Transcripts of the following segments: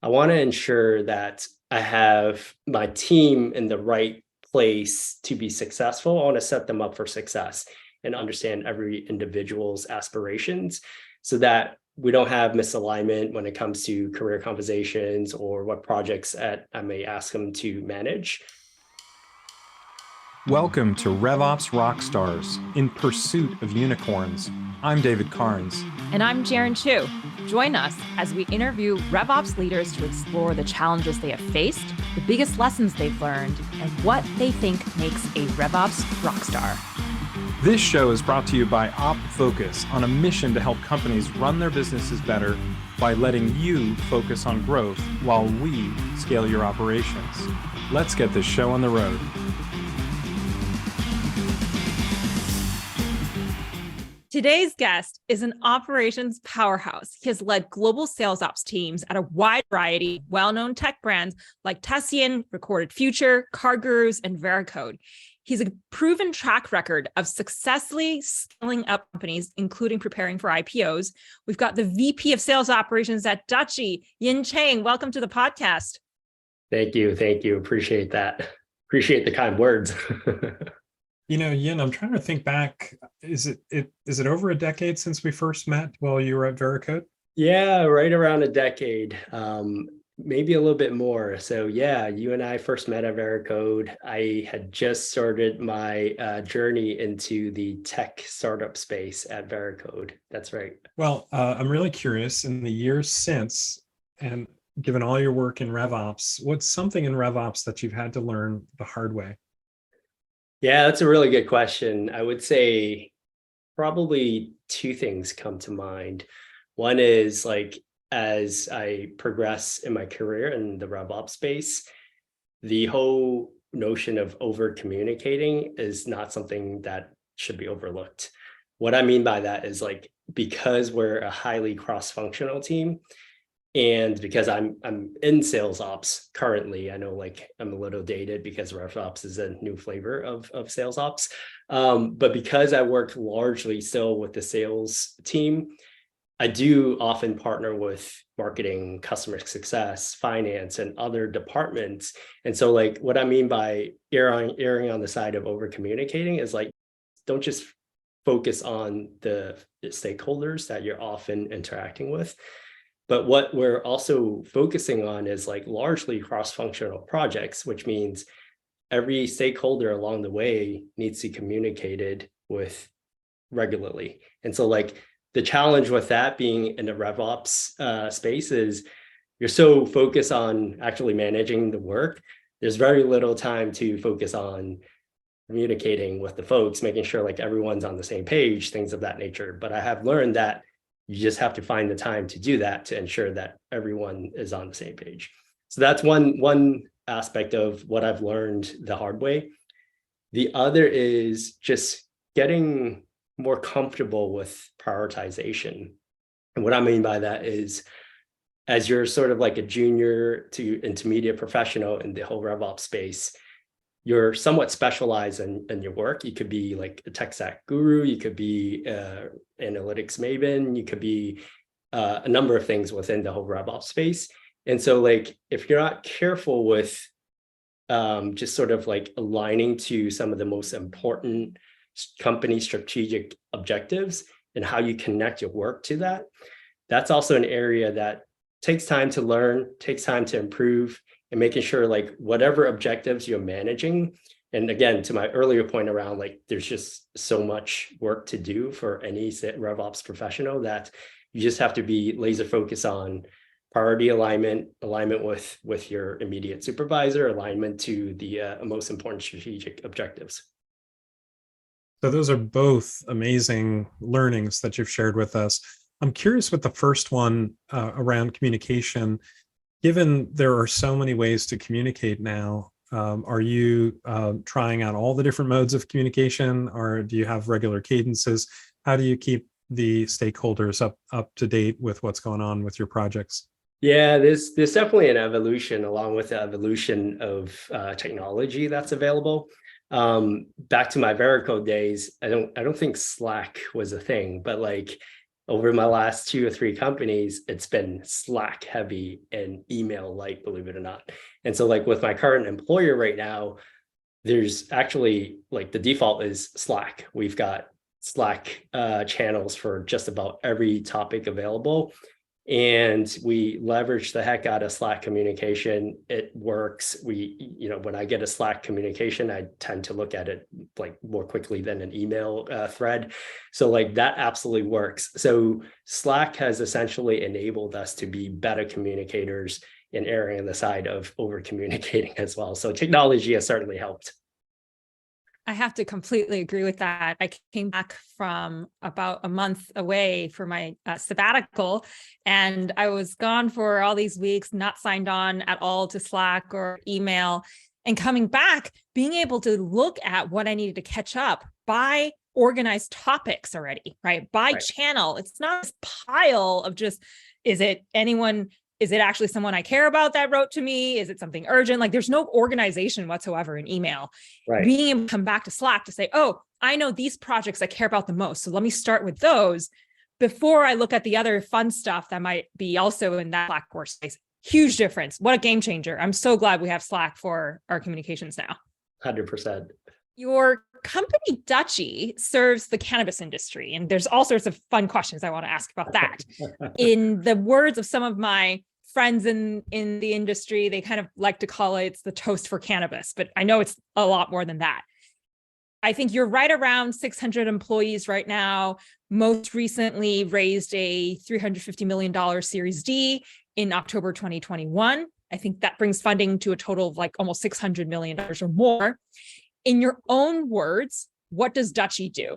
I want to ensure that I have my team in the right place to be successful. I want to set them up for success and understand every individual's aspirations so that we don't have misalignment when it comes to career conversations or what projects that I may ask them to manage. Welcome to RevOps Rockstars, in pursuit of unicorns. I'm David Carnes. And I'm Jaren Chu. Join us as we interview RevOps leaders to explore the challenges they have faced, the biggest lessons they've learned, and what they think makes a RevOps rockstar. This show is brought to you by OpFocus, on a mission to help companies run their businesses better by letting you focus on growth while we scale your operations. Let's get this show on the road. Today's guest is an operations powerhouse. He has led global sales ops teams at a wide variety of well-known tech brands like Tessian, Recorded Future, CarGurus, and Veracode. He's a proven track record of successfully scaling up companies, including preparing for IPOs. We've got the VP of Sales Operations at Dutchie, Yin Cheng. Welcome to the podcast. Thank you. Appreciate that. Appreciate the kind words. You know, Yin, I'm trying to think back. Is it over a decade since we first met while you were at Veracode? Yeah, right around a decade, maybe a little bit more. So yeah, you and I first met at Veracode. I had just started my journey into the tech startup space at Veracode. That's right. Well, I'm really curious, in the years since, and given all your work in RevOps, what's something in RevOps that you've had to learn the hard way? Yeah, that's a really good question. I would say probably two things come to mind. One is as I progress in my career in the RevOps space, the whole notion of over communicating is not something that should be overlooked. What I mean by that is because we're a highly cross-functional team, and because I'm in sales ops currently, I know I'm a little dated because RevOps is a new flavor of sales ops. But because I work largely still with the sales team, I do often partner with marketing, customer success, finance, and other departments. And so what I mean by erring on the side of over communicating is don't just focus on the stakeholders that you're often interacting with. But what we're also focusing on is largely cross-functional projects, which means every stakeholder along the way needs to be communicated with regularly. And so the challenge with that being in the RevOps space is you're so focused on actually managing the work. There's very little time to focus on communicating with the folks, making sure everyone's on the same page, things of that nature. But I have learned that you just have to find the time to do that to ensure that everyone is on the same page. So that's one aspect of what I've learned the hard way. The other is just getting more comfortable with prioritization. And what I mean by that is, as you're sort of a junior to intermediate professional in the whole RevOps space, you're somewhat specialized in your work. You could be a tech stack guru, you could be analytics maven, you could be a number of things within the whole RevOps space. And so if you're not careful with just sort of aligning to some of the most important company strategic objectives and how you connect your work to that, that's also an area that takes time to learn, takes time to improve, and making sure whatever objectives you're managing. And again, to my earlier point around there's just so much work to do for any RevOps professional that you just have to be laser focused on priority alignment with your immediate supervisor, alignment to the most important strategic objectives. So those are both amazing learnings that you've shared with us. I'm curious with the first one around communication. Given there are so many ways to communicate now, are you trying out all the different modes of communication, or do you have regular cadences? How do you keep the stakeholders up to date with what's going on with your projects? Yeah, there's definitely an evolution along with the evolution of technology that's available. Back to my Veracode days, I don't think Slack was a thing, but over my last 2 or 3 companies, it's been Slack heavy and email light, believe it or not. And so like with my current employer right now, there's actually like the default is Slack. We've got Slack channels for just about every topic available. And we leverage the heck out of Slack communication. It works. When I get a Slack communication, I tend to look at it like more quickly than an email thread. So like that absolutely works. So Slack has essentially enabled us to be better communicators and erring on the side of over communicating as well. So technology has certainly helped. I have to completely agree with that. I came back from about a month away for my sabbatical, and I was gone for all these weeks, not signed on at all to Slack or email. And coming back, being able to look at what I needed to catch up by organized topics already, right? By channel. It's not this pile of just, is it actually someone I care about that wrote to me? Is it something urgent? Like there's no organization whatsoever in email. Right. Being able to come back to Slack to say, oh, I know these projects I care about the most. So let me start with those before I look at the other fun stuff that might be also in that Slack workspace. Huge difference. What a game changer. I'm so glad we have Slack for our communications now. 100%. Your company, Dutchie, serves the cannabis industry, and there's all sorts of fun questions I want to ask about that. In the words of some of my friends in the industry, they kind of like to call it's the toast for cannabis, but I know it's a lot more than that. I think you're right around 600 employees right now. Most recently raised a $350 million Series D in October 2021. I think that brings funding to a total of like almost $600 million or more. In your own words, what does Dutchie do?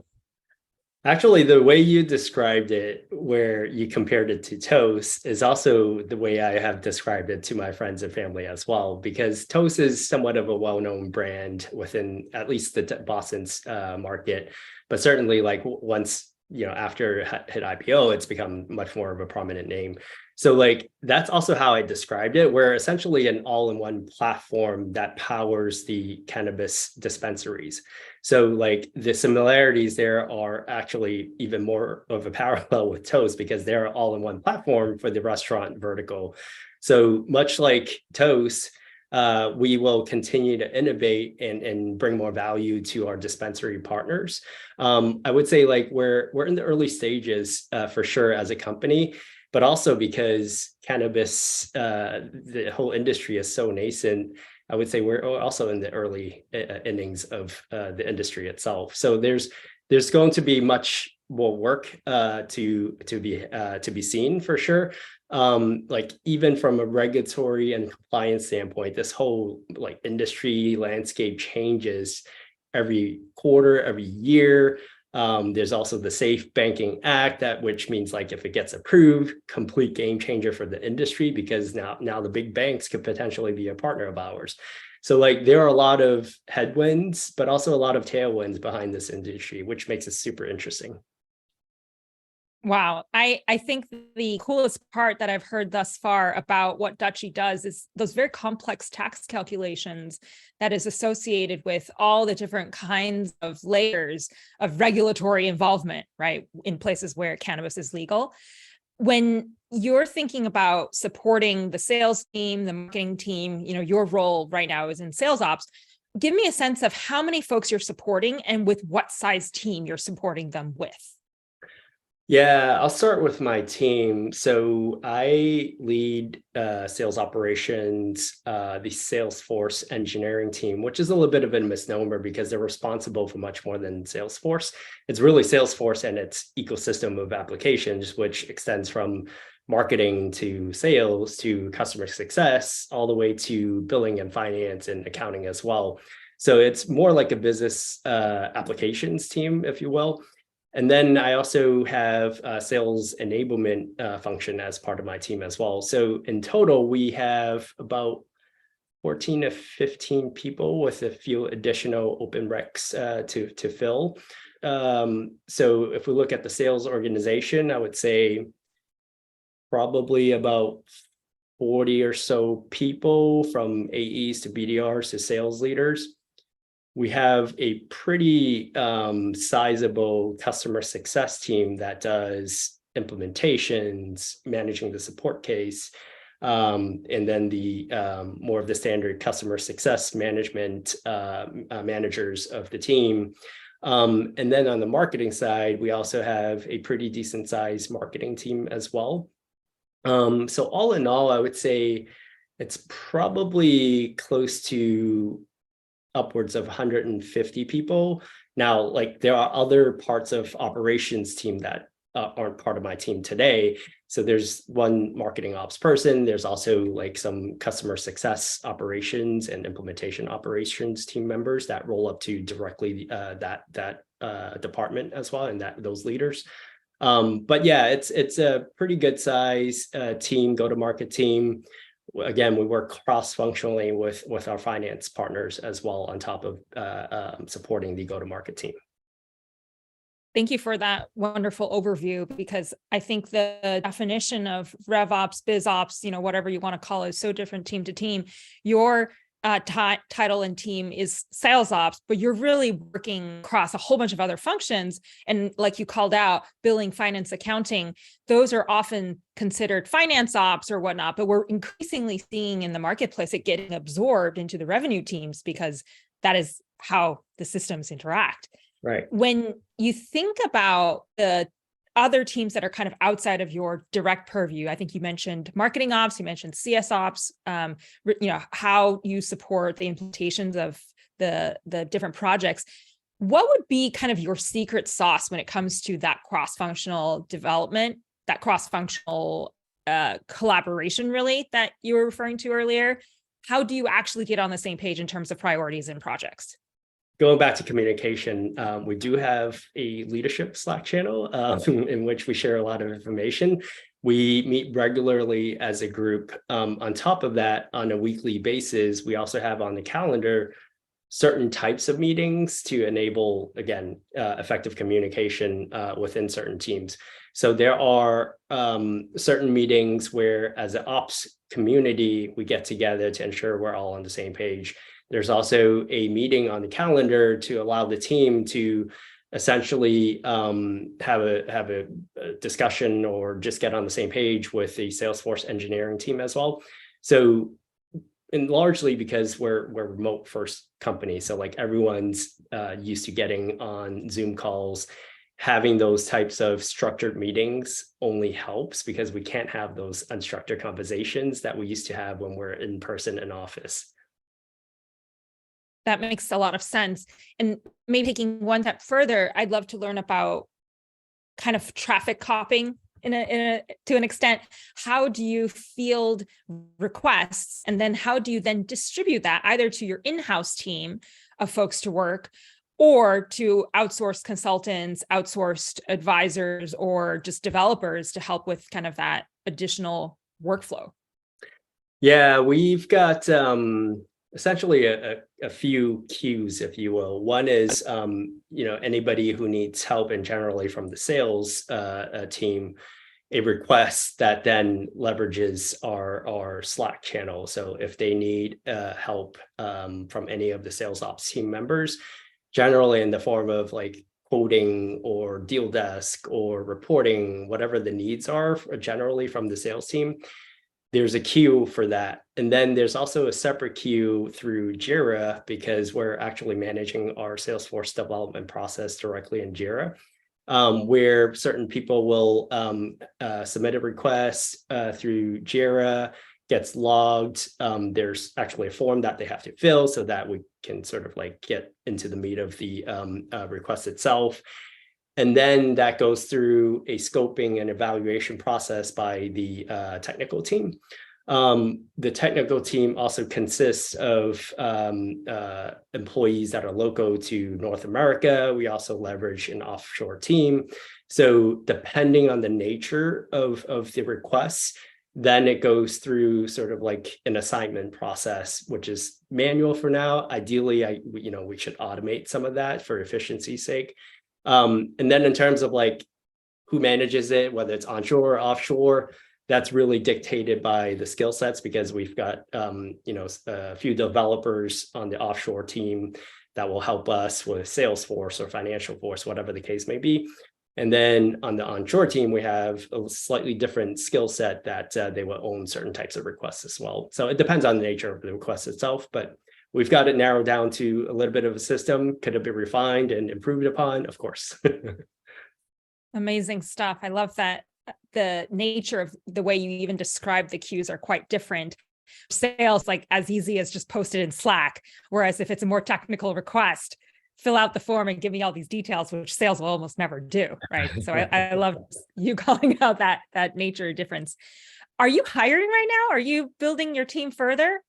Actually, the way you described it, where you compared it to Toast, is also the way I have described it to my friends and family as well, because Toast is somewhat of a well-known brand within at least the Boston's market, but certainly like once, after it hit IPO, it's become much more of a prominent name. So like, that's also how I described it. We're essentially an all-in-one platform that powers the cannabis dispensaries. So like the similarities there are actually even more of a parallel with Toast because they're all-in-one platform for the restaurant vertical. So much like Toast, we will continue to innovate and bring more value to our dispensary partners. I would say like we're in the early stages for sure as a company, but also because cannabis, the whole industry is so nascent. I would say we're also in the early innings of the industry itself. So there's going to be much more work to be seen for sure. Like even from a regulatory and compliance standpoint, this whole like industry landscape changes every quarter, every year. There's also the Safe Banking Act, which means like if it gets approved, complete game changer for the industry because now the big banks could potentially be a partner of ours. So like there are a lot of headwinds, but also a lot of tailwinds behind this industry, which makes it super interesting. Wow. I think the coolest part that I've heard thus far about what Dutchie does is those very complex tax calculations that is associated with all the different kinds of layers of regulatory involvement, right, in places where cannabis is legal. When you're thinking about supporting the sales team, the marketing team, your role right now is in sales ops. Give me a sense of how many folks you're supporting and with what size team you're supporting them with. Yeah, I'll start with my team. So I lead sales operations, the Salesforce engineering team, which is a little bit of a misnomer because they're responsible for much more than Salesforce. It's really Salesforce and its ecosystem of applications, which extends from marketing to sales to customer success, all the way to billing and finance and accounting as well. So it's more like a business applications team, if you will. And then I also have a sales enablement function as part of my team as well. So in total, we have about 14 to 15 people with a few additional open recs to fill. So if we look at the sales organization, I would say probably about 40 or so people from AEs to BDRs to sales leaders. We have a pretty sizable customer success team that does implementations, managing the support case, and then the more of the standard customer success management managers of the team. And then on the marketing side, we also have a pretty decent sized marketing team as well. So all in all, I would say it's probably close to upwards of 150 people. Now, like there are other parts of operations team that aren't part of my team today. So there's one marketing ops person. There's also like some customer success operations and implementation operations team members that roll up to directly that department as well, and those leaders. But yeah, it's a pretty good size team, go-to-market team. Again, we work cross-functionally with our finance partners as well, on top of supporting the go-to-market team. Thank you for that wonderful overview, because I think the definition of RevOps, BizOps, whatever you want to call it, is so different team to team. Your title and team is sales ops, but you're really working across a whole bunch of other functions. And like you called out, billing, finance, accounting, those are often considered finance ops or whatnot, but we're increasingly seeing in the marketplace it getting absorbed into the revenue teams, because that is how the systems interact. Right. When you think about the other teams that are kind of outside of your direct purview, I think you mentioned marketing ops, you mentioned CS ops, how you support the implementations of the different projects. What would be kind of your secret sauce when it comes to that cross-functional development, that cross-functional collaboration, really, that you were referring to earlier? How do you actually get on the same page in terms of priorities and projects? Going back to communication, we do have a leadership Slack channel in which we share a lot of information. We meet regularly as a group. On top of that, on a weekly basis, we also have on the calendar certain types of meetings to enable, again, effective communication within certain teams. So there are certain meetings where, as an ops community, we get together to ensure we're all on the same page. There's also a meeting on the calendar to allow the team to essentially have a discussion or just get on the same page with the Salesforce engineering team as well. So, and largely because we're a remote first company, so like everyone's used to getting on Zoom calls. Having those types of structured meetings only helps, because we can't have those unstructured conversations that we used to have when we're in person in office. That makes a lot of sense. And maybe taking one step further, I'd love to learn about kind of traffic copying to an extent. How do you field requests, and then how do you then distribute that either to your in-house team of folks to work, or to outsourced consultants, outsourced advisors, or just developers to help with kind of that additional workflow? Yeah, we've got essentially a few queues, if you will. One is, anybody who needs help, and generally from the sales team, a request that then leverages our Slack channel. So if they need help from any of the sales ops team members, generally in the form of like quoting or deal desk or reporting, whatever the needs are, generally from the sales team, there's a queue for that. And then there's also a separate queue through Jira, because we're actually managing our Salesforce development process directly in Jira, where certain people will submit a request through Jira, gets logged. There's actually a form that they have to fill so that we can sort of like get into the meat of the request itself. And then that goes through a scoping and evaluation process by the technical team. The technical team also consists of employees that are local to North America. We also leverage an offshore team. So depending on the nature of the requests, then it goes through sort of like an assignment process, which is manual for now. Ideally, we should automate some of that for efficiency's sake. And then in terms of like who manages it, whether it's onshore or offshore, that's really dictated by the skill sets, because we've got a few developers on the offshore team that will help us with Salesforce or Financial Force, whatever the case may be. And then on the onshore team, we have a slightly different skill set that they will own certain types of requests as well. So it depends on the nature of the request itself, but we've got it narrowed down to a little bit of a system. Could it be refined and improved upon? Of course. Amazing stuff. I love that the nature of the way you even describe the queues are quite different. Sales, like as easy as just post it in Slack. Whereas if it's a more technical request, fill out the form and give me all these details, which sales will almost never do. Right. So I love you calling out that nature difference. Are you hiring right now? Are you building your team further?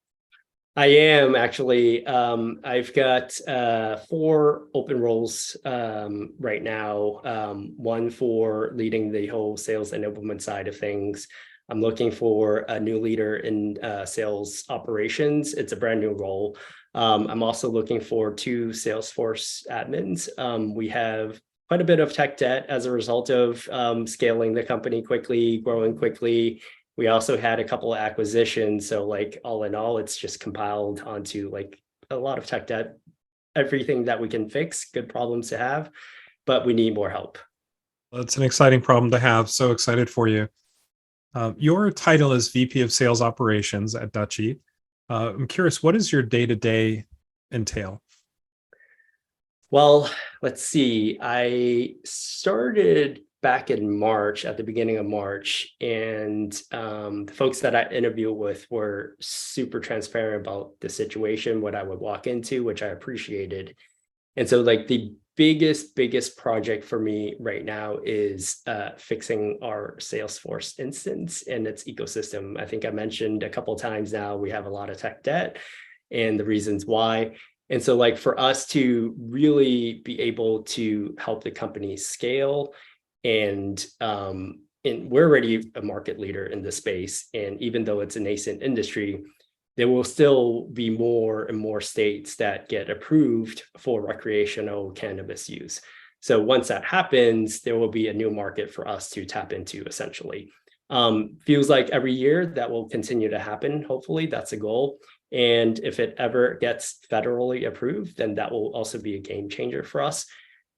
I am actually. I've got 4 open roles right now. One for leading the whole sales enablement side of things. I'm looking for a new leader in sales operations. It's a brand new role. I'm also looking for 2 Salesforce admins. We have quite a bit of tech debt as a result of scaling the company quickly, growing quickly. We also had a couple of acquisitions. So like all in all, it's just compiled onto like a lot of tech debt, everything that we can fix, good problems to have, but we need more help. That's an exciting problem to have. So excited for you. Your title is VP of Sales Operations at Dutchie. I'm curious, what does your day-to-day entail? Well, let's see. I started back in March, at the beginning of March, and the folks that I interviewed with were super transparent about the situation, what I would walk into, which I appreciated. And so like the biggest project for me right now is fixing our Salesforce instance and its ecosystem. I think I mentioned a couple of times now, we have a lot of tech debt and the reasons why. And so like for us to really be able to help the company scale and we're already a market leader in this space. And even though it's a nascent industry, there will still be more and more states that get approved for recreational cannabis use. So once that happens, there will be a new market for us to tap into, essentially. Feels like every year that will continue to happen. Hopefully, that's a goal. And if it ever gets federally approved, then that will also be a game changer for us.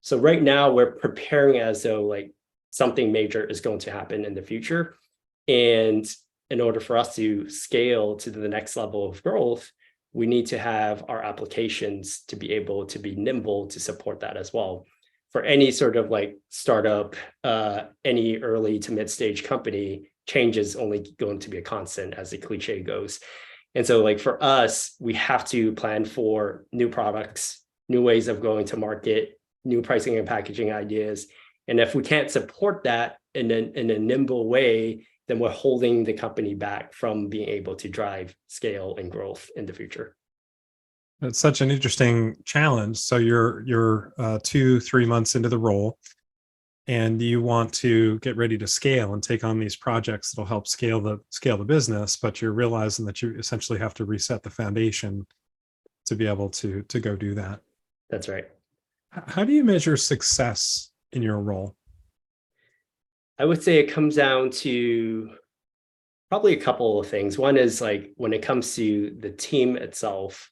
So right now, we're preparing as though like something major is going to happen in the future. And in order for us to scale to the next level of growth, we need to have our applications to be able to be nimble to support that as well. For any sort of like startup, any early to mid-stage company, change is only going to be a constant, as the cliche goes. And so like for us, we have to plan for new products, new ways of going to market, new pricing and packaging ideas. And if we can't support that in a nimble way, then we're holding the company back from being able to drive scale and growth in the future. It's such an interesting challenge. So you're 2-3 months into the role, and you want to get ready to scale and take on these projects that'll help scale the business, but you're realizing that you essentially have to reset the foundation to be able to go do that. That's right. How do you measure success in your role? I would say it comes down to probably a couple of things. One is like when it comes to the team itself,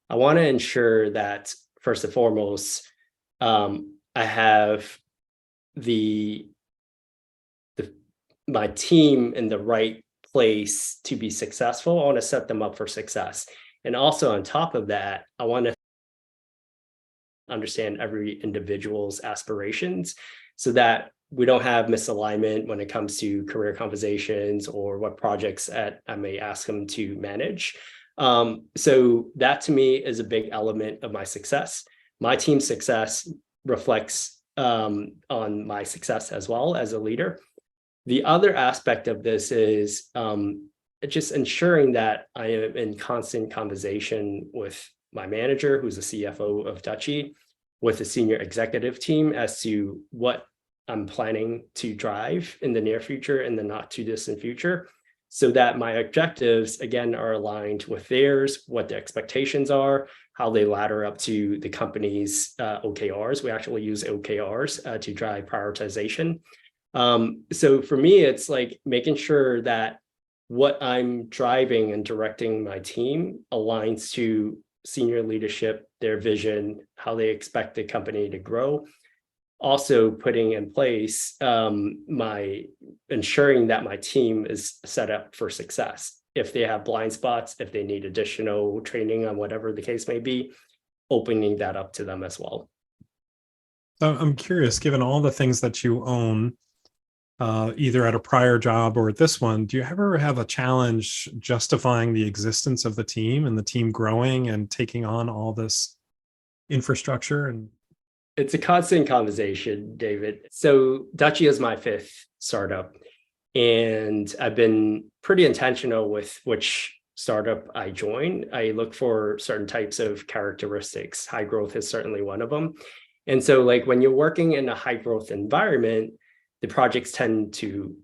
I want to ensure that first and foremost, I have my team in the right place to be successful. I want to set them up for success. And also on top of that, I want to understand every individual's aspirations so that we don't have misalignment when it comes to career conversations or what projects that I may ask them to manage. So that to me is a big element of my success. My team's success reflects on my success as well as a leader. The other aspect of this is just ensuring that I am in constant conversation with my manager, who's the CFO of Dutchie, with the senior executive team as to what I'm planning to drive in the near future and the not too distant future, so that my objectives, again, are aligned with theirs, what the expectations are, how they ladder up to the company's OKRs. We actually use OKRs to drive prioritization. So for me, it's like making sure that what I'm driving and directing my team aligns to senior leadership, their vision, how they expect the company to grow. also putting in place my ensuring that my team is set up for success. If they have blind spots, if they need additional training on whatever the case may be, opening that up to them as well. So I'm curious, given all the things that you own, either at a prior job or at this one, do you ever have a challenge justifying the existence of the team and the team growing and taking on all this infrastructure? And it's a constant conversation, David. So Dutchie is my fifth startup, and I've been pretty intentional with which startup I join. I look for certain types of characteristics. High growth is certainly one of them. And so like when you're working in a high growth environment, the projects tend to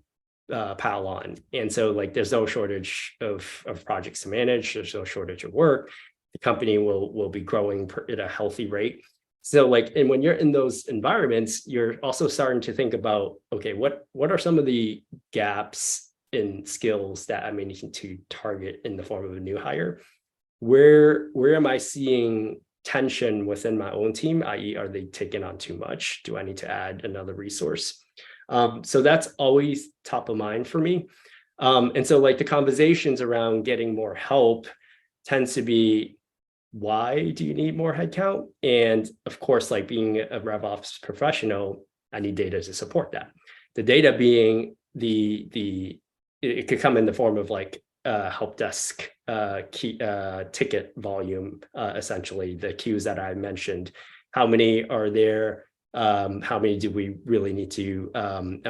pile on. And so like there's no shortage of projects to manage. There's no shortage of work. The company will be growing at a healthy rate. So like, and when you're in those environments, you're also starting to think about, okay, what are some of the gaps in skills that I may need to target in the form of a new hire? Where am I seeing tension within my own team, i.e. are they taking on too much? Do I need to add another resource? So that's always top of mind for me. And so like the conversations around getting more help tends to be, why do you need more headcount? And of course, like being a RevOps professional, I need data to support that. The data being it could come in the form of like help desk ticket volume, essentially the queues that I mentioned. How many are there? How many do we really need to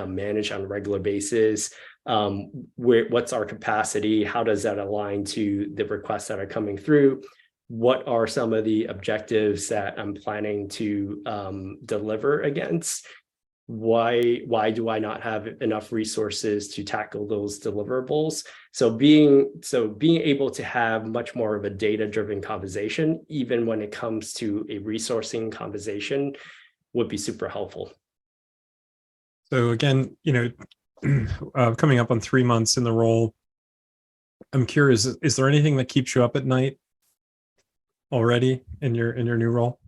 manage on a regular basis? What's our capacity? How does that align to the requests that are coming through? What are some of the objectives that I'm planning to deliver against? Why do I not have enough resources to tackle those deliverables? So being able to have much more of a data-driven conversation, even when it comes to a resourcing conversation, would be super helpful. so again, coming up on 3 months in the role, I'm curious, is there anything that keeps you up at night already in your new role?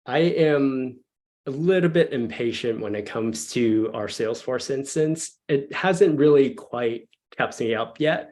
I am a little bit impatient when it comes to our Salesforce instance. It hasn't really quite kept me up yet,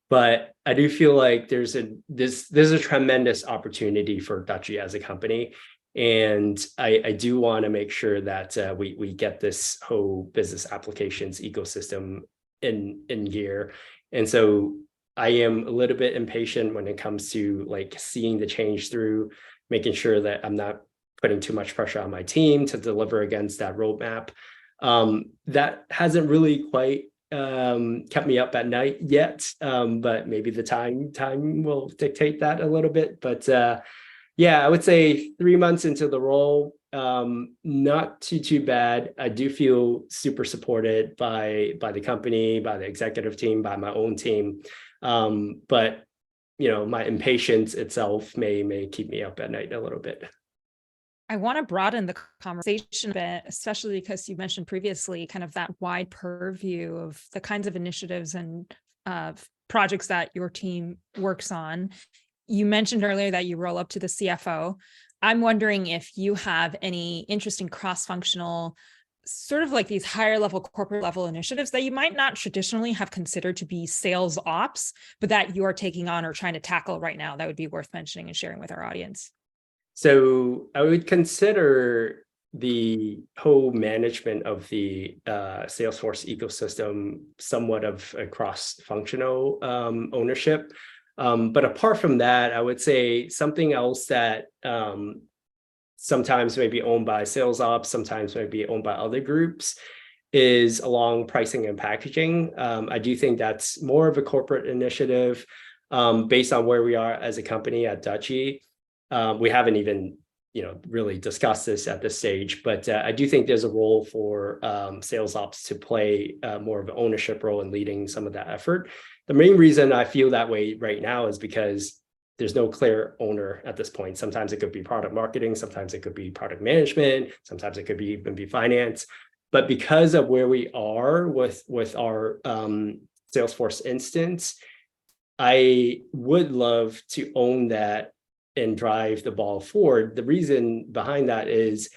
but I do feel like there's a tremendous opportunity for Dutchie as a company. And I do want to make sure that we get this whole business applications ecosystem in gear. And so I am a little bit impatient when it comes to like seeing the change through, making sure that I'm not putting too much pressure on my team to deliver against that roadmap. That hasn't really quite kept me up at night yet, but maybe the time will dictate that a little bit. But yeah, I would say 3 months into the role, not too bad. I do feel super supported by the company, by the executive team, by my own team. But my impatience itself may keep me up at night a little bit. I want to broaden the conversation a bit, especially because you mentioned previously kind of that wide purview of the kinds of initiatives and projects that your team works on. You mentioned earlier that you roll up to the CFO. I'm wondering if you have any interesting cross-functional, sort of like these higher level, corporate level initiatives that you might not traditionally have considered to be sales ops, but that you are taking on or trying to tackle right now that would be worth mentioning and sharing with our audience. So I would consider the whole management of the Salesforce ecosystem somewhat of a cross-functional ownership. But apart from that, I would say something else that sometimes may be owned by sales ops, sometimes may be owned by other groups, is along pricing and packaging. I do think that's more of a corporate initiative based on where we are as a company at Dutchie. We haven't even really discussed this at this stage, but I do think there's a role for sales ops to play more of an ownership role in leading some of that effort. The main reason I feel that way right now is because there's no clear owner at this point. Sometimes it could be product marketing, sometimes it could be product management, sometimes it could even be finance. But because of where we are with our Salesforce instance, I would love to own that and drive the ball forward. The reason behind that is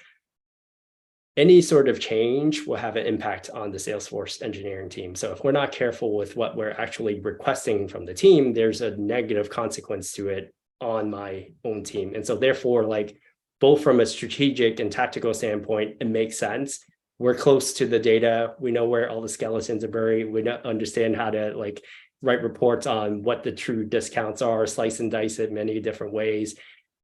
any sort of change will have an impact on the Salesforce engineering team. So if we're not careful with what we're actually requesting from the team, there's a negative consequence to it on my own team. And so therefore, like both from a strategic and tactical standpoint, it makes sense. We're close to the data. We know where all the skeletons are buried. We understand how to like write reports on what the true discounts are, slice and dice it many different ways,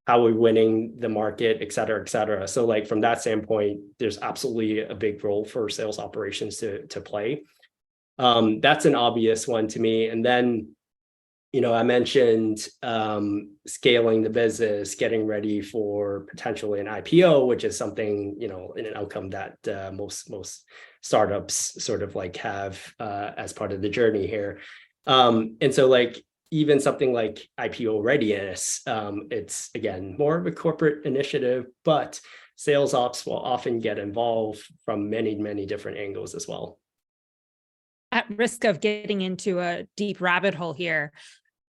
how we're winning the market, et cetera, et cetera. So like from that standpoint, there's absolutely a big role for sales operations to play. That's an obvious one to me. And then, I mentioned scaling the business, getting ready for potentially an IPO, which is something, in an outcome that most startups sort of like have as part of the journey here. And so like even something like IPO readiness, it's again more of a corporate initiative, but sales ops will often get involved from many, many different angles as well. At risk of getting into a deep rabbit hole here,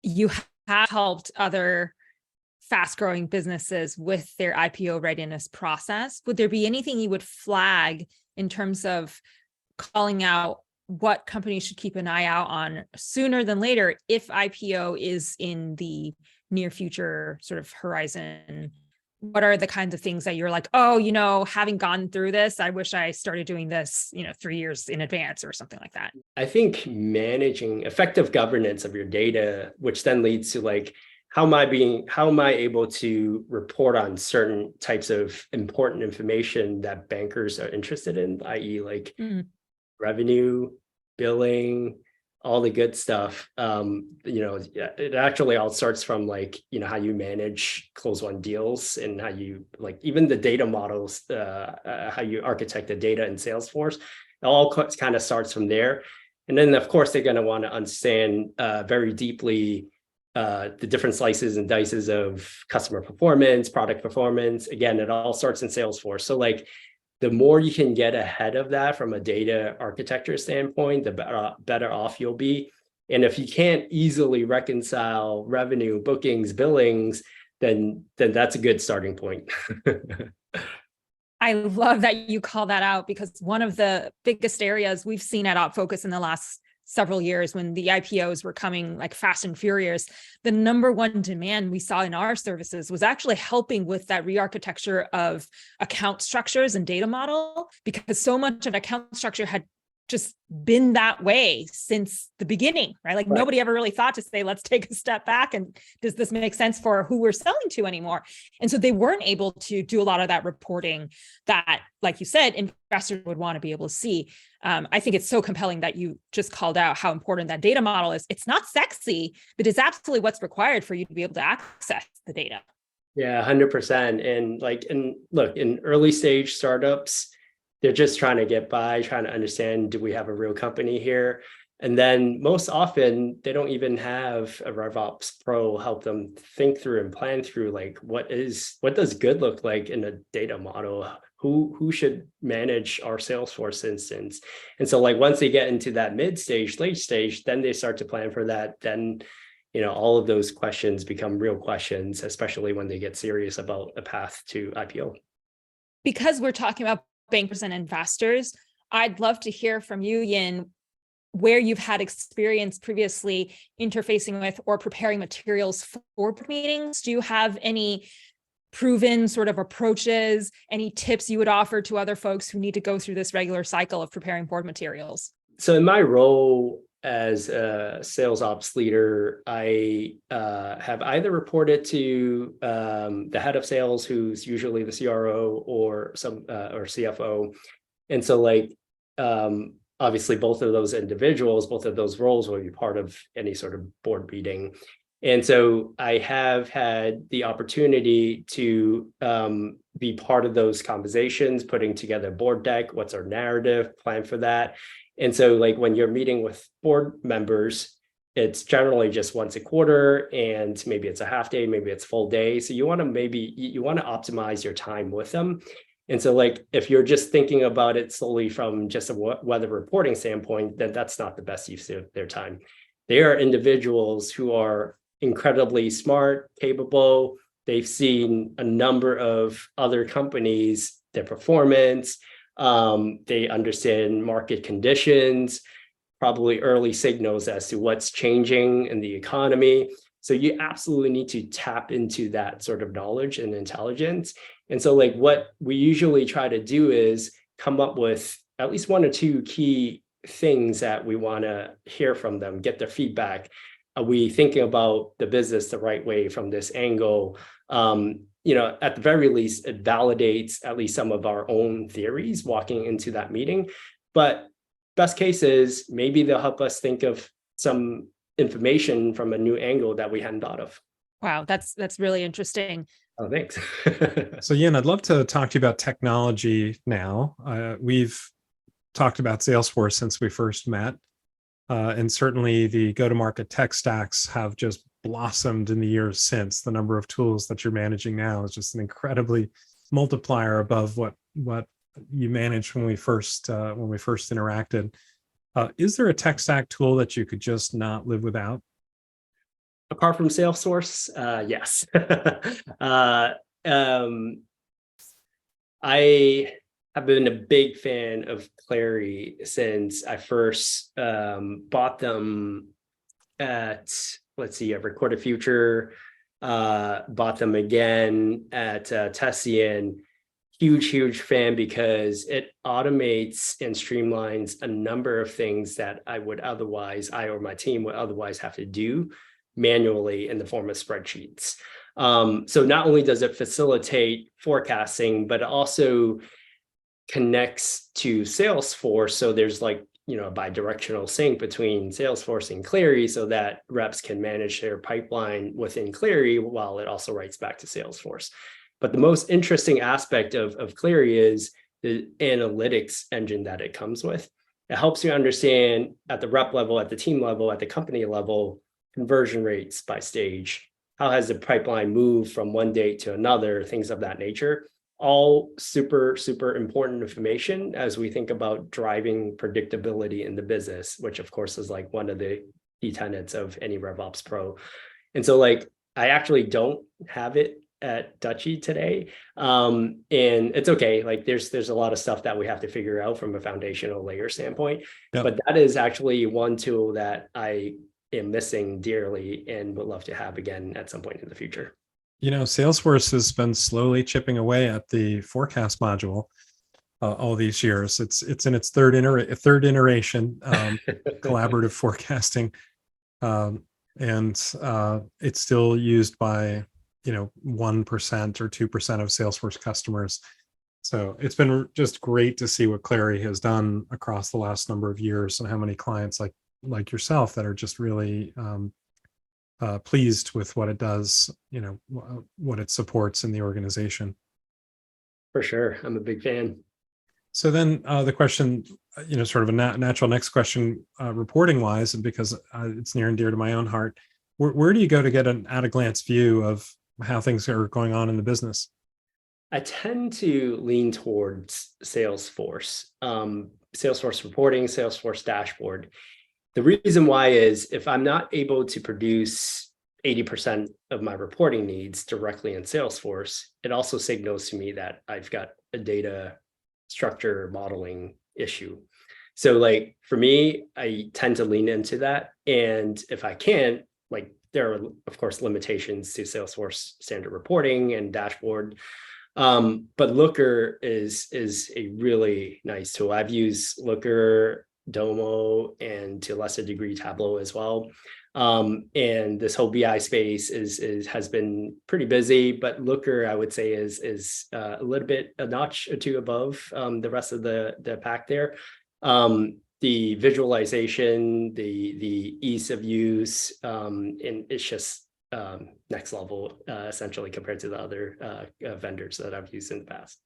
you have helped other fast-growing businesses with their IPO readiness process. Would there be anything you would flag in terms of calling out what companies should keep an eye out on sooner than later if IPO is in the near future sort of horizon? What are the kinds of things that you're like, oh, having gone through this, I wish I started doing this, 3 years in advance or something like that? I think managing effective governance of your data, which then leads to like, how am I able to report on certain types of important information that bankers are interested in, i.e. like revenue, billing, all the good stuff. It actually all starts from like, how you manage close won deals and how you like even the data models, how you architect the data in Salesforce. It all kind of starts from there. And then of course, they're going to want to understand very deeply the different slices and dices of customer performance, product performance. Again, it all starts in Salesforce. So like, the more you can get ahead of that from a data architecture standpoint, the better off you'll be. And if you can't easily reconcile revenue, bookings, billings, then that's a good starting point. I love that you call that out, because one of the biggest areas we've seen at OpFocus in the last several years when the IPOs were coming like fast and furious, the number one demand we saw in our services was actually helping with that re-architecture of account structures and data model, because so much of account structure had just been that way since the beginning, right? Like nobody ever really thought to say, let's take a step back and does this make sense for who we're selling to anymore? And so they weren't able to do a lot of that reporting that, like you said, investors would want to be able to see. I think it's so compelling that you just called out how important that data model is. It's not sexy, but it's absolutely what's required for you to be able to access the data. Yeah, 100%. And look, in early stage startups, they're just trying to get by, trying to understand, do we have a real company here? And then most often they don't even have a RevOps Pro help them think through and plan through like what does good look like in a data model? Who should manage our Salesforce instance? And so like once they get into that mid stage, late stage, then they start to plan for that. Then all of those questions become real questions, especially when they get serious about a path to IPO. Because we're talking about bankers and investors, I'd love to hear from you, Yin, where you've had experience previously interfacing with or preparing materials for meetings. Do you have any proven sort of approaches, any tips you would offer to other folks who need to go through this regular cycle of preparing board materials? So in my role as a sales ops leader, I have either reported to the head of sales, who's usually the CRO or CFO. And so like, obviously both of those individuals, both of those roles will be part of any sort of board meeting. And so I have had the opportunity to be part of those conversations, putting together a board deck, what's our narrative, plan for that. And so like when you're meeting with board members, it's generally just once a quarter, and maybe it's a half day, maybe it's full day. So you want to optimize your time with them. And so like, if you're just thinking about it solely from just a weather reporting standpoint, then that's not the best use of their time. They are individuals who are incredibly smart, capable. They've seen a number of other companies, their performance, They understand market conditions, probably early signals as to what's changing in the economy. So you absolutely need to tap into that sort of knowledge and intelligence. And so like what we usually try to do is come up with at least one or two key things that we want to hear from them, get their feedback. Are we thinking about the business the right way from this angle? At the very least, it validates at least some of our own theories walking into that meeting. But best case is maybe they'll help us think of some information from a new angle that we hadn't thought of. Wow, that's really interesting. Oh, thanks. So Yin, I'd love to talk to you about technology now. We've talked about Salesforce since we first met. And certainly the go-to-market tech stacks have just blossomed in the years since. The number of tools that you're managing now is just an incredibly multiplier above what you managed when we first interacted. Is there a tech stack tool that you could just not live without? Apart from Salesforce, yes. I have been a big fan of Clary since I first bought them at, I Recorded Future, bought them again at Tessian. Huge fan because it automates and streamlines a number of things that I or my team would otherwise have to do manually in the form of spreadsheets. So not only does it facilitate forecasting, but it also connects to Salesforce. So there's bi-directional sync between Salesforce and Clary so that reps can manage their pipeline within Clary while it also writes back to Salesforce. But the most interesting aspect of Clary is the analytics engine that it comes with. It helps you understand at the rep level, at the team level, at the company level, conversion rates by stage. How has the pipeline moved from one date to another, things of that nature. All super important information as we think about driving predictability in the business, which of course is one of the key tenets of any RevOps Pro. And so I actually don't have it at Dutchie today. And it's okay. There's a lot of stuff that we have to figure out from a foundational layer standpoint. Yep. But that is actually one tool that I am missing dearly and would love to have again at some point in the future. Salesforce has been slowly chipping away at the forecast module all these years. It's in its third iteration, collaborative forecasting, and it's still used by 1% or 2% of Salesforce customers. So it's been just great to see what Clary has done across the last number of years and how many clients like yourself that are just really pleased with what it does, what it supports in the organization. For sure. I'm a big fan. So then the question, sort of a natural next question, reporting wise, and because it's near and dear to my own heart, where do you go to get an at-a-glance view of how things are going on in the business? I tend to lean towards Salesforce, Salesforce reporting, Salesforce dashboard. The reason why is if I'm not able to produce 80% of my reporting needs directly in Salesforce, it also signals to me that I've got a data structure modeling issue. So for me, I tend to lean into that. And if I can't, there are, of course, limitations to Salesforce standard reporting and dashboard. But Looker is a really nice tool. I've used Looker, Domo, and to a lesser degree Tableau as well. And this whole BI space has been pretty busy, but Looker, I would say, is a little bit a notch or two above the rest of the pack there. The visualization, the ease of use, and it's just next level, essentially, compared to the other vendors that I've used in the past.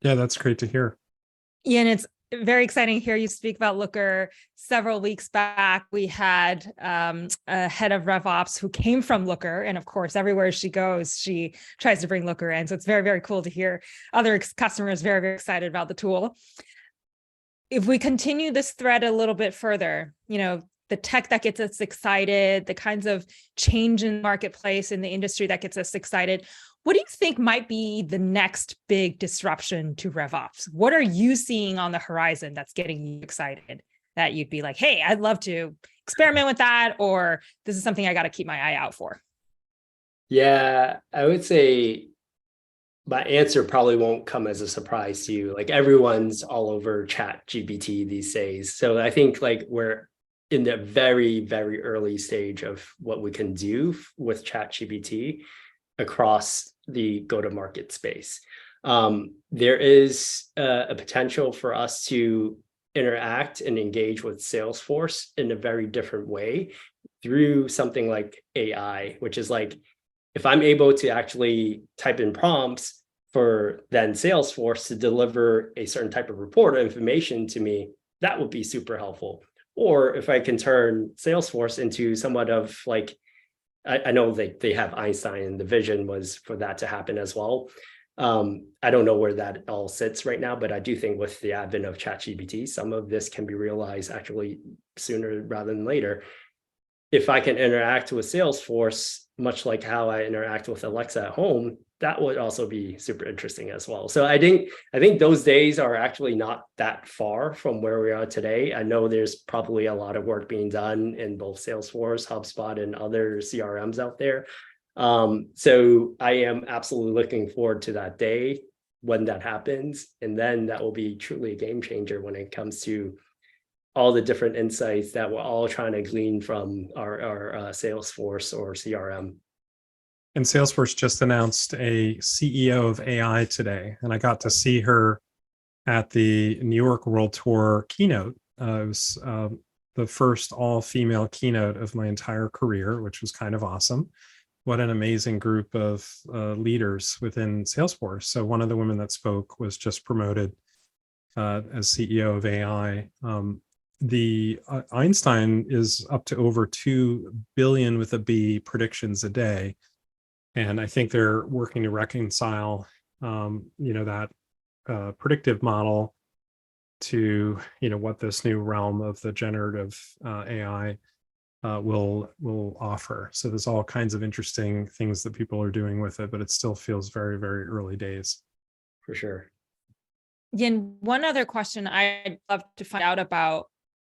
Yeah, that's great to hear. Yeah, and it's very exciting to hear you speak about Looker. Several weeks back, we had a head of RevOps who came from Looker. And of course, everywhere she goes, she tries to bring Looker in. So it's very, very cool to hear other customers very, very excited about the tool. If we continue this thread a little bit further, the tech that gets us excited, the kinds of change in the marketplace in the industry that gets us excited, What do you think might be the next big disruption to RevOps? What are you seeing on the horizon that's getting you excited that you'd be like, hey, I'd love to experiment with that, or this is something I got to keep my eye out for? Yeah, I would say my answer probably won't come as a surprise to you. Like everyone's all over Chat GPT these days. So I think like we're in the very, very early stage of what we can do with Chat GPT across the go-to-market space. There is a potential for us to interact and engage with Salesforce in a very different way through something like AI, which is like, if I'm able to actually type in prompts for then Salesforce to deliver a certain type of report or information to me, that would be super helpful. Or if I can turn Salesforce into somewhat of like, I know they have Einstein, and the vision was for that to happen as well. I don't know where that all sits right now, but I do think with the advent of ChatGPT, some of this can be realized actually sooner rather than later. If I can interact with Salesforce, much like how I interact with Alexa at home, that would also be super interesting as well. So I think those days are actually not that far from where we are today. I know there's probably a lot of work being done in both Salesforce, HubSpot, and other CRMs out there. So I am absolutely looking forward to that day when that happens. And then that will be truly a game changer when it comes to all the different insights that we're all trying to glean from our Salesforce or CRM. And Salesforce just announced a CEO of AI today, and I got to see her at the New York World Tour keynote. It was the first all-female keynote of my entire career, which was kind of awesome. What an amazing group of leaders within Salesforce. So one of the women that spoke was just promoted as CEO of AI. The Einstein is up to over 2 billion with a B predictions a day. And I think they're working to reconcile, that predictive model to, what this new realm of the generative AI will offer. So there's all kinds of interesting things that people are doing with it, but it still feels very, very early days. For sure. Yin, one other question I'd love to find out about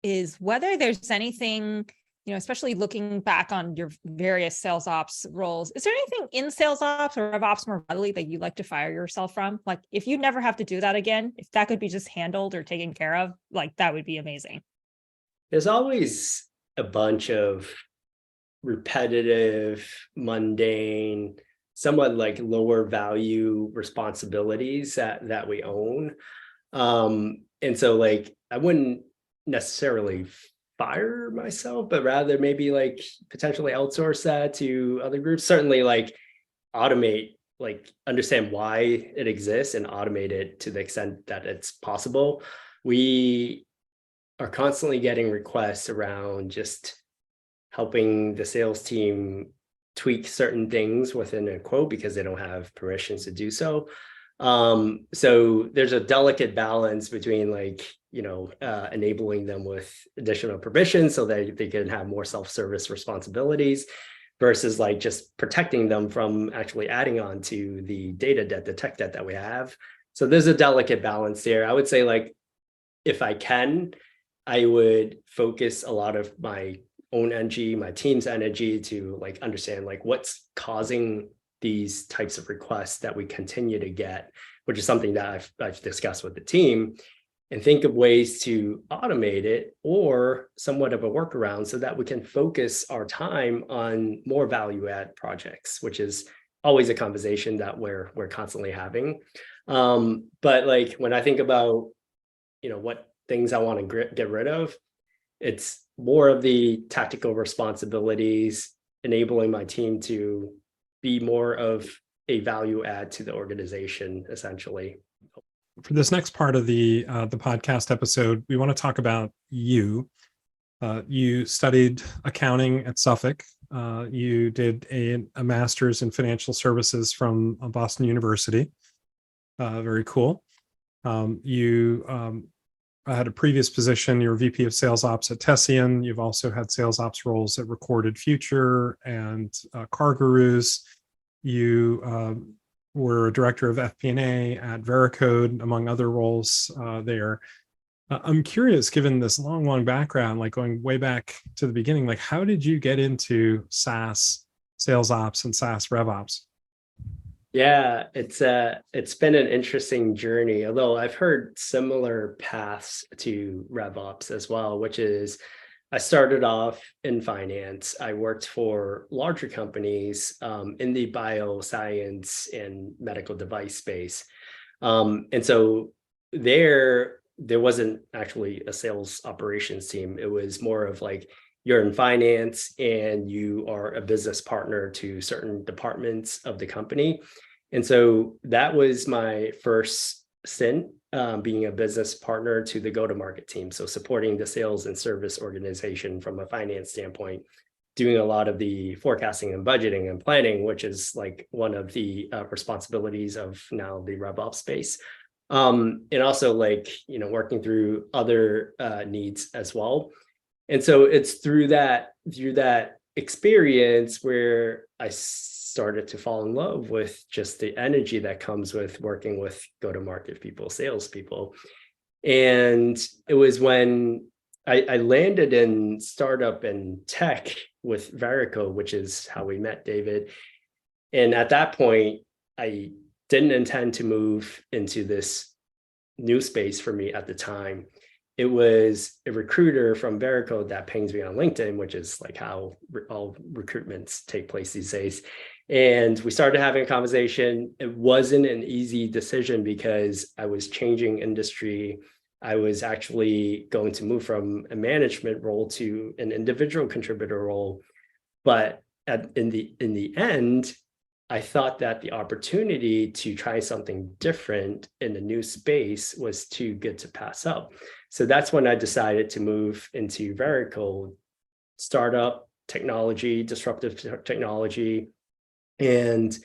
is whether there's anything, especially looking back on your various sales ops roles, is there anything in sales ops or RevOps more broadly that you'd like to fire yourself from? Like if you never have to do that again, if that could be just handled or taken care of, like that would be amazing. There's always a bunch of repetitive, mundane, somewhat like lower value responsibilities that we own. And so like I wouldn't necessarily fire myself, but rather maybe like potentially outsource that to other groups. Certainly like automate, like understand why it exists and automate it to the extent that it's possible. We are constantly getting requests around just helping the sales team tweak certain things within a quote because they don't have permissions to do so. So there's a delicate balance between like, enabling them with additional permissions so that they can have more self-service responsibilities versus like just protecting them from actually adding on to the data debt, the tech debt that we have. So there's a delicate balance there. I would say like, if I can, I would focus a lot of my own energy, my team's energy to like understand like what's causing these types of requests that we continue to get, which is something that I've discussed with the team, and think of ways to automate it or somewhat of a workaround so that we can focus our time on more value add projects, which is always a conversation that we're constantly having. But like when I think about, what things I want to get rid of, it's more of the tactical responsibilities, enabling my team to be more of a value add to the organization, essentially. For this next part of the podcast episode, we want to talk about you. You studied accounting at Suffolk. You did a master's in financial services from Boston University. Very cool. You had a previous position. You were VP of Sales Ops at Tessian. You've also had sales ops roles at Recorded Future and Car Gurus. You were a director of FP&A at Vericode, among other roles there. I'm curious, given this long background, like going way back to the beginning, like how did you get into SaaS sales ops and SaaS RevOps? Yeah, it's been an interesting journey, although I've heard similar paths to RevOps as well, which is I started off in finance. I worked for larger companies in the bioscience and medical device space. And so there wasn't actually a sales operations team. It was more of like you're in finance and you are a business partner to certain departments of the company. And so that was my first stint, being a business partner to the go-to-market team. So supporting the sales and service organization from a finance standpoint, doing a lot of the forecasting and budgeting and planning, which is like one of the responsibilities of now the RevOps space. And also like, working through other needs as well. And so it's through that experience where I started to fall in love with just the energy that comes with working with go-to-market people, salespeople. And it was when I landed in startup and tech with Verico, which is how we met, David. And at that point, I didn't intend to move into this new space for me at the time. It was a recruiter from Verico that pings me on LinkedIn, which is like how all recruitments take place these days. And we started having a conversation. It wasn't an easy decision because I was changing industry. I was actually going to move from a management role to an individual contributor role. But in the end, I thought that the opportunity to try something different in a new space was too good to pass up. So that's when I decided to move into Verico, startup technology, disruptive technology. And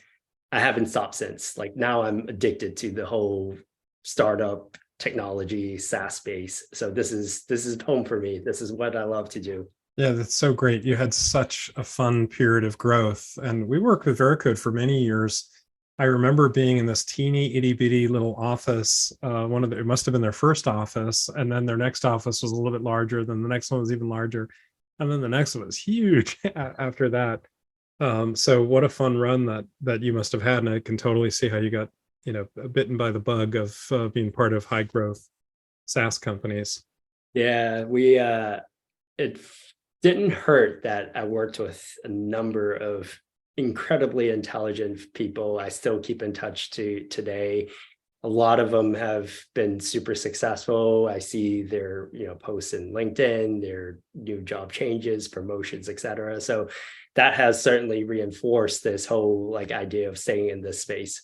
I haven't stopped since. Like now I'm addicted to the whole startup technology SaaS space. So this is home for me. This is what I love to do. Yeah, that's so great. You had such a fun period of growth. And we worked with Vericode for many years. I remember being in this teeny itty bitty little office. It must have been their first office. And then their next office was a little bit larger. Then the next one was even larger. And then the next one was huge after that. So what a fun run that you must have had. And I can totally see how you got, bitten by the bug of being part of high growth SaaS companies. Yeah, it didn't hurt that I worked with a number of incredibly intelligent people I still keep in touch to today. A lot of them have been super successful. I see their, posts in LinkedIn, their new job changes, promotions, et cetera. So that has certainly reinforced this whole idea of staying in this space.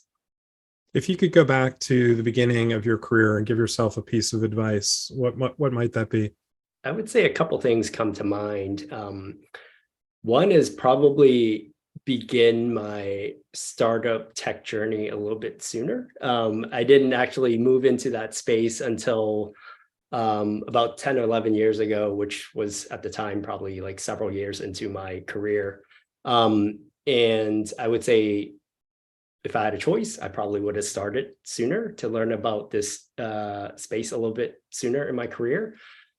If you could go back to the beginning of your career and give yourself a piece of advice, what might that be? I would say a couple things come to mind. One is probably begin my startup tech journey a little bit sooner. I didn't actually move into that space until about 10 or 11 years ago, which was at the time probably like several years into my career. And I would say if I had a choice, I probably would have started sooner to learn about this space a little bit sooner in my career.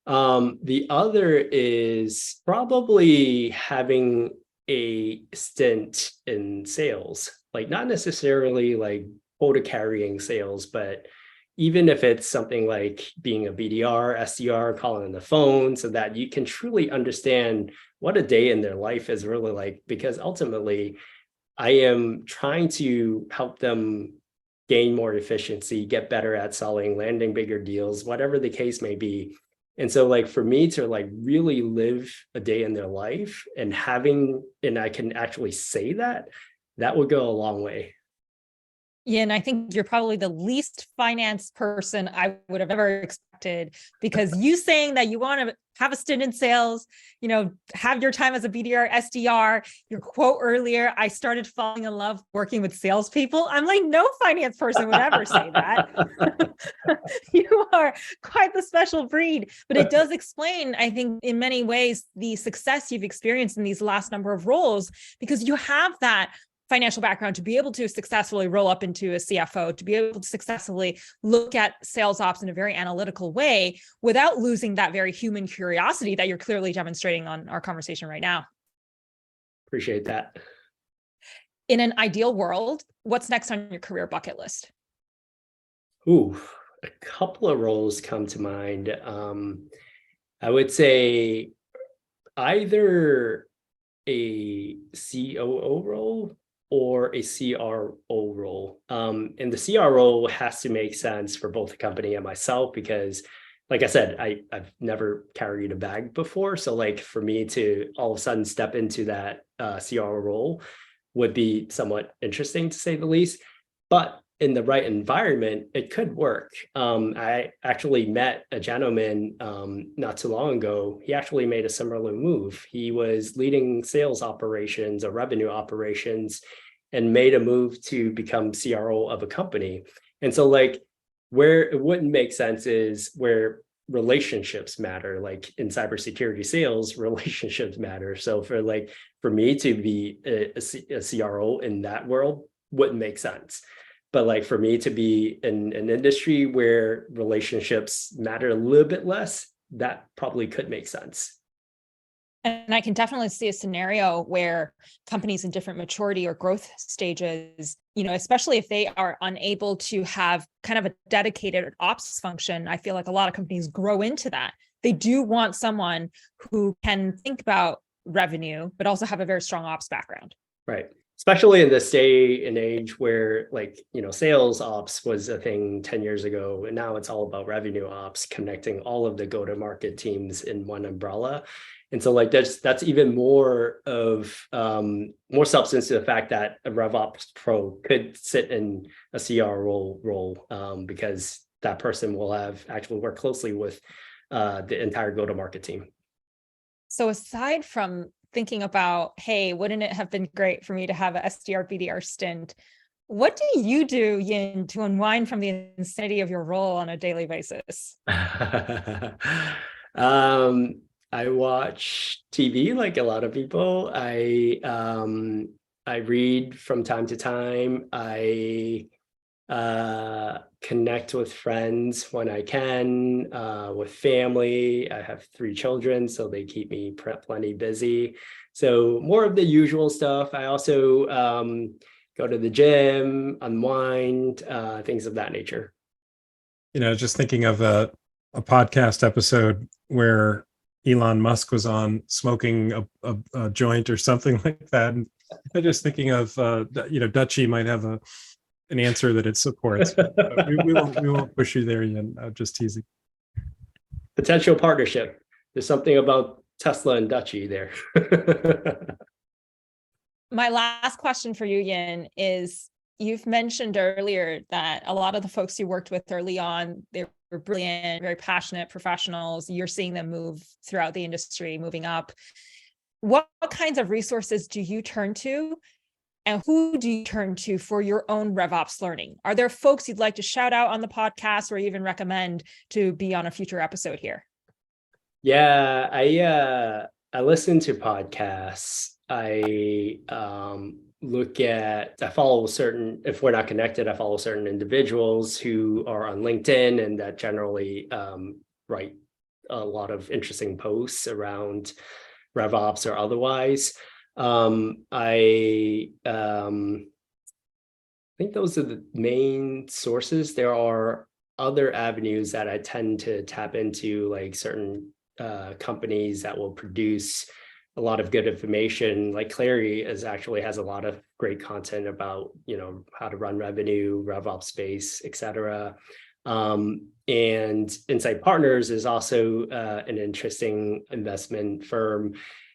The other is probably having a stint in sales, like not necessarily like quota carrying sales, but even if it's something like being a BDR, SDR, calling on the phone so that you can truly understand what a day in their life is really like, because ultimately I am trying to help them gain more efficiency, get better at selling, landing bigger deals, whatever the case may be. And so for me to really live a day in their life and I can actually say that would go a long way. Yeah, and I think you're probably the least finance person I would have ever expected, because you saying that you want to have a stint in sales, have your time as a BDR, SDR, your quote earlier, I started falling in love working with salespeople. I'm like, no finance person would ever say that. You are quite the special breed, but it does explain, I think, in many ways, the success you've experienced in these last number of roles, because you have that financial background to be able to successfully roll up into a CFO, to be able to successfully look at sales ops in a very analytical way without losing that very human curiosity that you're clearly demonstrating on our conversation right now. Appreciate that. In an ideal world, what's next on your career bucket list? Ooh, a couple of roles come to mind. I would say either a COO role or a CRO role. And the CRO has to make sense for both the company and myself because, like I said, I've never carried a bag before. So like for me to all of a sudden step into that CRO role would be somewhat interesting to say the least. But in the right environment, it could work. I actually met a gentleman not too long ago. He actually made a similar move. He was leading sales operations or revenue operations and made a move to become CRO of a company. And so like where it wouldn't make sense is where relationships matter, like in cybersecurity sales, relationships matter. So for me to be a CRO in that world wouldn't make sense. But like for me to be in an industry where relationships matter a little bit less, that probably could make sense. And I can definitely see a scenario where companies in different maturity or growth stages, especially if they are unable to have kind of a dedicated ops function, I feel like a lot of companies grow into that. They do want someone who can think about revenue, but also have a very strong ops background. Right. Especially in this day and age where sales ops was a thing 10 years ago, and now it's all about revenue ops, connecting all of the go-to-market teams in one umbrella. And so like that's even more of more substance to the fact that a RevOps Pro could sit in a CRO role because that person will have actually worked closely with the entire go-to-market team. So aside from thinking about, hey, wouldn't it have been great for me to have a SDR BDR stint? What do you do, Yin, to unwind from the insanity of your role on a daily basis? I watch TV like a lot of people. I read from time to time. I connect with friends when I can, with family. I have 3 children, so they keep me plenty busy. So more of the usual stuff. I also go to the gym, unwind, things of that nature. Just thinking of a podcast episode where Elon Musk was on smoking a joint or something like that. And I'm just thinking of, Dutchie might have an answer that it supports. we won't push you there, Ian. Just teasing. Potential partnership. There's something about Tesla and Dutchie there. My last question for you, Yin, is you've mentioned earlier that a lot of the folks you worked with early on, they were brilliant, very passionate professionals. You're seeing them move throughout the industry, moving up. What kinds of resources do you turn to? And who do you turn to for your own RevOps learning? Are there folks you'd like to shout out on the podcast or even recommend to be on a future episode here? Yeah, I listen to podcasts. I follow certain, if we're not connected, I follow certain individuals who are on LinkedIn and that generally write a lot of interesting posts around RevOps or otherwise. I think those are the main sources. There are other avenues that I tend to tap into, like certain companies that will produce a lot of good information. Like Clary actually has a lot of great content about, how to run revenue, RevOps space, et cetera. And Insight Partners is also an interesting investment firm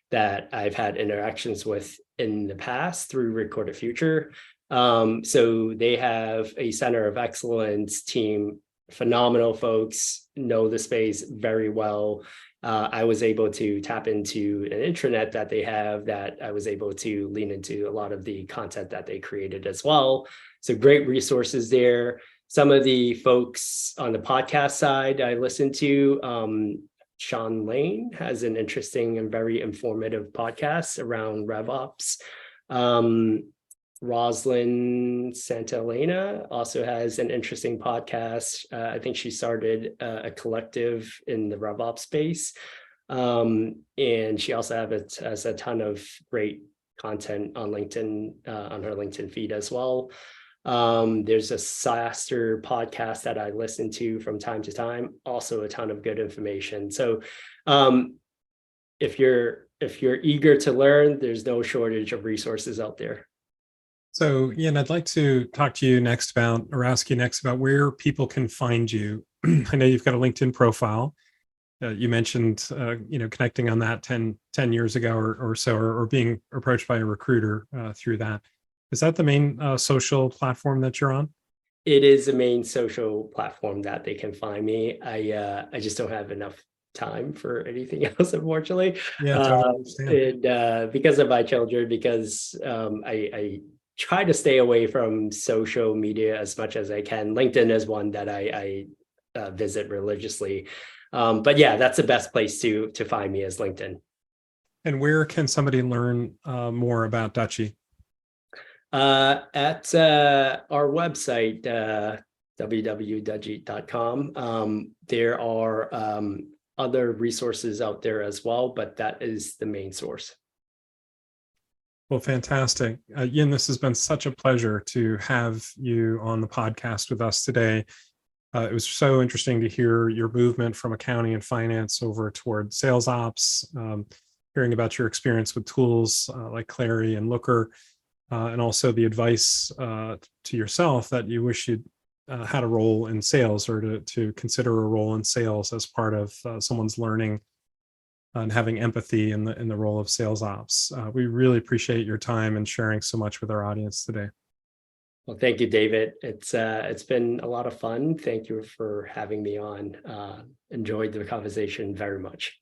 that I've had interactions with in the past through Recorded Future. So they have a center of excellence team, phenomenal folks, know the space very well. I was able to tap into an intranet that they have that I was able to lean into a lot of the content that they created as well. So great resources there. Some of the folks on the podcast side I listen to, Sean Lane has an interesting and very informative podcast around RevOps. Roslyn Santelena also has an interesting podcast. I think she started a collective in the RevOps space. And she also has a ton of great content on LinkedIn, on her LinkedIn feed as well. There's a SaaStr podcast that I listen to from time to time, also a ton of good information. So if you're eager to learn, there's no shortage of resources out there. So, Yin, I'd like to talk to you next about, or ask you next about where people can find you. I know you've got a LinkedIn profile. You mentioned, connecting on that 10 years ago or so, or being approached by a recruiter through that. Is that the main social platform that you're on? It is the main social platform that they can find me. I just don't have enough time for anything else, unfortunately. Yeah, totally understand. And because of my children, because I try to stay away from social media as much as I can. LinkedIn is one that I visit religiously. But yeah, that's the best place to find me is LinkedIn. And where can somebody learn more about Dutchie? At our website, www.dutchie.com. There are other resources out there as well, but that is the main source. Well, fantastic. Yin, this has been such a pleasure to have you on the podcast with us today. It was so interesting to hear your movement from accounting and finance over toward sales ops, hearing about your experience with tools like Clary and Looker, and also the advice to yourself that you wish you'd had a role in sales, or to consider a role in sales as part of someone's learning and having empathy in the role of sales ops. We really appreciate your time and sharing so much with our audience today. Well, thank you, David. It's been a lot of fun. Thank you for having me on. Enjoyed the conversation very much.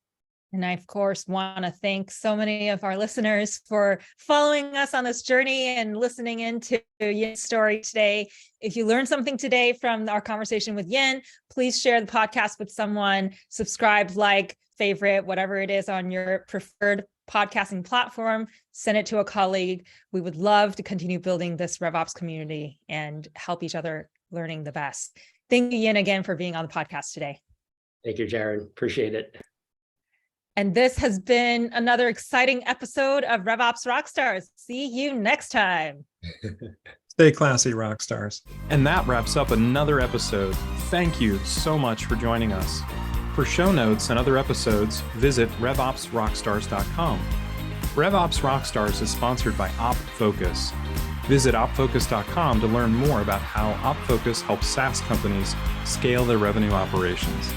And I, of course, want to thank so many of our listeners for following us on this journey and listening into Yin's story today. If you learned something today from our conversation with Yin, please share the podcast with someone, subscribe, like, favorite, whatever it is on your preferred podcasting platform, send it to a colleague. We would love to continue building this RevOps community and help each other learning the best. Thank you, Yin, again for being on the podcast today. Thank you, Jaron. Appreciate it. And this has been another exciting episode of RevOps Rockstars. See you next time. Stay classy, rock stars. And that wraps up another episode. Thank you so much for joining us. For show notes and other episodes, visit RevOpsRockstars.com. RevOps Rockstars is sponsored by OpFocus. Visit OpFocus.com to learn more about how OpFocus helps SaaS companies scale their revenue operations.